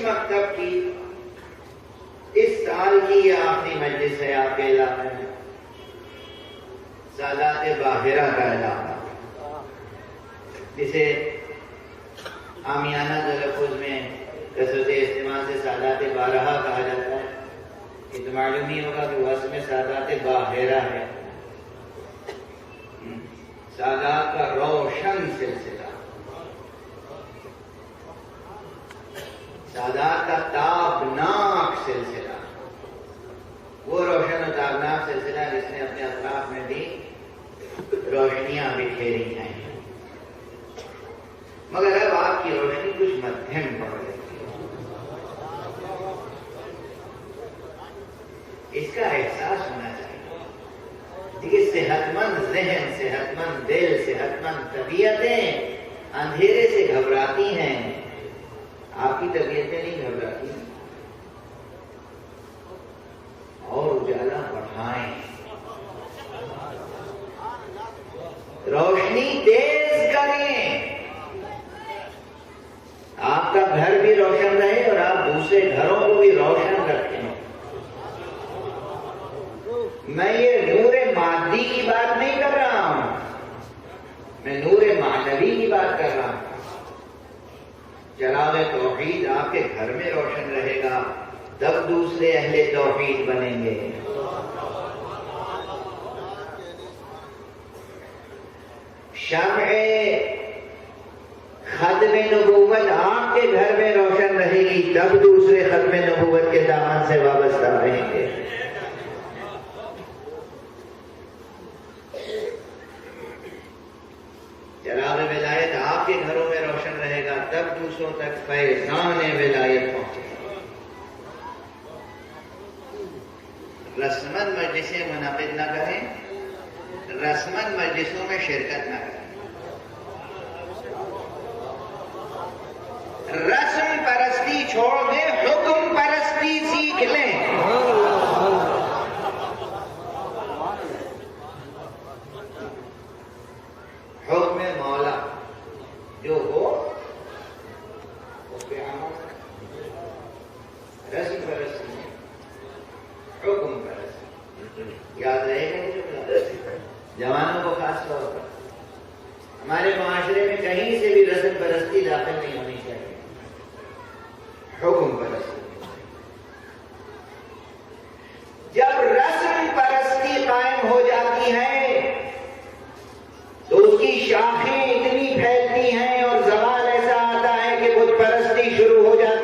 مکتب کی اس سال کی یہ آخری مجلس ہے آپ کے علاقے میں. سادات باہرہ کا علاقہ، جسے عامیانہ تلفظ میں کثرت استعمال سے سادات بارہا کہا جاتا ہے. یہ تو معلوم ہی ہوگا کہ وصف میں سادات باہرہ ہے، سادات کا روشن سلسلہ، سادات کا تابناک سلسلہ، وہ روشن و تابناک سلسلہ جس نے اپنے اطراف میں بھی روشنیاں بکھیری ہیں. مگر اب آپ کی روشنی کچھ مدھم پڑ رہی ہے. اس کا احساس ہونا چاہیے. دیکھیے، صحت مند ذہن، صحت مند دل، صحت مند طبیعتیں اندھیرے سے گھبراتی ہیں. آپ کی طبیعتیں نہیں گھبراتی. اور اجالا بڑھائیں، روشنی تیز کریں. آپ کا گھر بھی روشن رہے اور آپ دوسرے گھروں کو بھی روشن رکھیں. میں یہ نور مادی کی بات نہیں کر رہا ہوں، میں نور معنوی کی بات کر رہا ہوں. چراغ توحید آپ کے گھر میں روشن رہے گا، تب دوسرے اہل توحید بنیں گے. شمع ختم نبوت آپ کے گھر میں روشن رہے گی، تب دوسرے ختم نبوت کے دامن سے وابستہ رہیں گے. چراغ ولایت آپ کے گھروں میں روشن رہے گا، تب دوسروں تک فیضان ولایت پہنچے گا. رسمن مجلسیں منعقد نہ کریں، رسمن مجلسوں میں شرکت نہ کریں. رسم پرستی چھوڑ دیں، حکم پرستی سیکھ لیں. حکم مولا جو ہو اس پہ عمل. رسم پرستی، حکم پرستی یاد رہے گا. جوانوں کو خاص طور پر ہمارے معاشرے میں کہیں سے بھی رسم پرستی داخل نہیں ہونی چاہیے. حکم پرستی. جب رسم پرستی قائم ہو جاتی ہے تو اس کی شاخیں اتنی پھیلتی ہیں اور زوال ایسا آتا ہے کہ بت پرستی شروع ہو جاتی